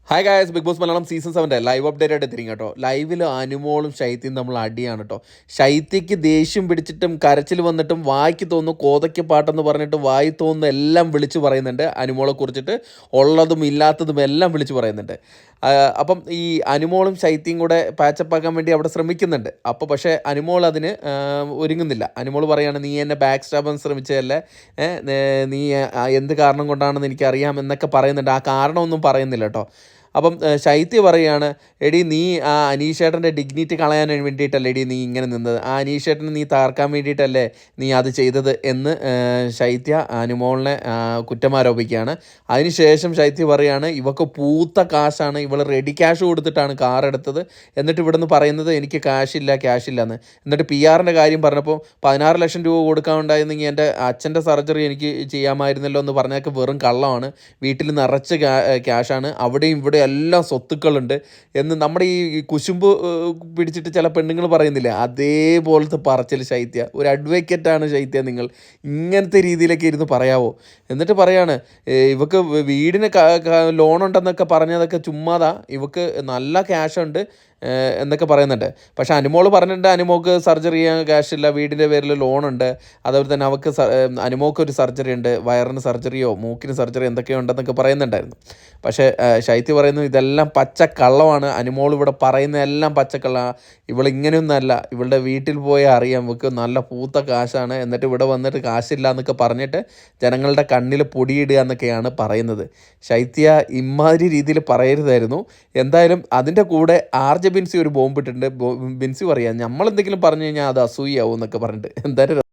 Hi guys, Bigg Boss Malayalam season 7 live update ആയിട്ട് എത്തിരിക്കും കേട്ടോ. ലൈവിൽ അനുമോളും ശൈത്യയും നമ്മൾ അടിയാണ് കേട്ടോ. ശൈത്യയ്ക്ക് ദേഷ്യം പിടിച്ചിട്ടും കരച്ചിൽ വന്നിട്ടും വായിക്ക് തോന്നുന്നു കോതയ്ക്ക് പാട്ടെന്ന് പറഞ്ഞിട്ട് വായി തോന്നുന്നു എല്ലാം വിളിച്ചു പറയുന്നുണ്ട്. അനുമോളെ കുറിച്ചിട്ട് ഉള്ളതും ഇല്ലാത്തതും എല്ലാം വിളിച്ചു പറയുന്നുണ്ട്. അപ്പം ഈ അനുമോളും ശൈത്യയും കൂടെ പാച്ചപ്പാക്കാൻ വേണ്ടി അവിടെ ശ്രമിക്കുന്നുണ്ട്. അപ്പോൾ പക്ഷേ അനുമോൾ അതിന് ഒരുങ്ങുന്നില്ല. അനുമോൾ പറയാണ്, നീ എന്നെ ബാക്ക് സ്റ്റാബാൻ ശ്രമിച്ചതല്ലേ, നീ എന്ത് കാരണം കൊണ്ടാണെന്ന് എനിക്കറിയാം എന്നൊക്കെ പറയുന്നുണ്ട്. ആ കാരണമൊന്നും പറയുന്നില്ല കേട്ടോ. അപ്പം ശൈത്യ പറയുകയാണ്, എടി നീ ആ അനീഷേട്ടൻ്റെ ഡിഗ്നിറ്റി കളയാൻ വേണ്ടിയിട്ടല്ലേ എടി നീ ഇങ്ങനെ നിന്നത്, ആ അനീഷേട്ടനെ നീ തകർക്കാൻ വേണ്ടിയിട്ടല്ലേ നീ അത് ചെയ്തത് എന്ന് ശൈത്യ അനുമോളിനെ കുറ്റമാരോപിക്കുകയാണ്. അതിനുശേഷം ശൈത്യ പറയുകയാണ്, ഇവക്ക് പൂത്ത കാശാണ്, ഇവൾ റെഡി ക്യാഷ് കൊടുത്തിട്ടാണ് കാർ എടുത്തത്, എന്നിട്ട് ഇവിടെ നിന്ന് പറയുന്നത് എനിക്ക് ക്യാഷില്ല എന്ന്. എന്നിട്ട് പി ആറിൻ്റെ കാര്യം പറഞ്ഞപ്പോൾ 16 ലക്ഷം രൂപ കൊടുക്കാൻ ഉണ്ടായിരുന്നെങ്കിൽ എൻ്റെ അച്ഛൻ്റെ സർജറി എനിക്ക് ചെയ്യാമായിരുന്നല്ലോ എന്ന് പറഞ്ഞതൊക്കെ വെറും കള്ളമാണ്. വീട്ടിൽ നിറച്ച് ക്യാഷാണ്, അവിടെയും ഇവിടെ എല്ലാം സ്വത്തുക്കളുണ്ട് എന്ന് നമ്മുടെ ഈ കുശുമ്പ് പിടിച്ചിട്ട് ചില പെണ്ണുങ്ങൾ പറയുന്നില്ലേ, അതേപോലത്തെ പറച്ചിൽ ശൈത്യ. ഒരു അഡ്വക്കേറ്റാണ് ശൈത്യ, നിങ്ങൾ ഇങ്ങനത്തെ രീതിയിലൊക്കെ ഇരുന്ന് പറയാവോ? എന്നിട്ട് പറയാണ്, ഇവക്ക് വീടിന് ലോണുണ്ടെന്നൊക്കെ പറഞ്ഞതൊക്കെ ചുമ്മാതാ, ഇവക്ക് നല്ല ക്യാഷുണ്ട് എന്നൊക്കെ പറയുന്നുണ്ട്. പക്ഷേ അനുമോൾ പറഞ്ഞിട്ടുണ്ട്, അനുമോൾക്ക് സർജറി ചെയ്യാൻ ക്യാഷില്ല, വീടിൻ്റെ പേരിൽ ലോണുണ്ട്, അതുപോലെ തന്നെ അവൾക്ക് അനുമോൾക്ക് ഒരു സർജറി ഉണ്ട്, വയറിന് സർജറിയോ മൂക്കിന് സർജറി എന്തൊക്കെയോ ഉണ്ടെന്നൊക്കെ പറയുന്നുണ്ടായിരുന്നു. പക്ഷേ ശൈത്യ പറയുന്നു ഇതെല്ലാം പച്ചക്കള്ളമാണ്, അനുമോൾ ഇവിടെ പറയുന്ന എല്ലാം പച്ചക്കള്ളമാണ്, ഇവളിങ്ങനെയൊന്നല്ല, ഇവളുടെ വീട്ടിൽ പോയി അറിയാം ഇവൾക്ക് നല്ല പൂത്ത കാശാണ്, എന്നിട്ട് ഇവിടെ വന്നിട്ട് കാശില്ല എന്നൊക്കെ പറഞ്ഞിട്ട് ജനങ്ങളുടെ കണ്ണിൽ പൊടിയിടുക എന്നൊക്കെയാണ് പറയുന്നത്. ശൈത്യ ഇമാതിരി രീതിയിൽ പറയരുതായിരുന്നു. എന്തായാലും അതിൻ്റെ കൂടെ ബിൻസി ഒരു ബോംബിട്ടിട്ടുണ്ട്. ബിൻസി പറയാം, നമ്മളെന്തെങ്കിലും പറഞ്ഞു കഴിഞ്ഞാൽ അത് അസൂയാവും എന്നൊക്കെ പറഞ്ഞിട്ട്. എന്തായാലും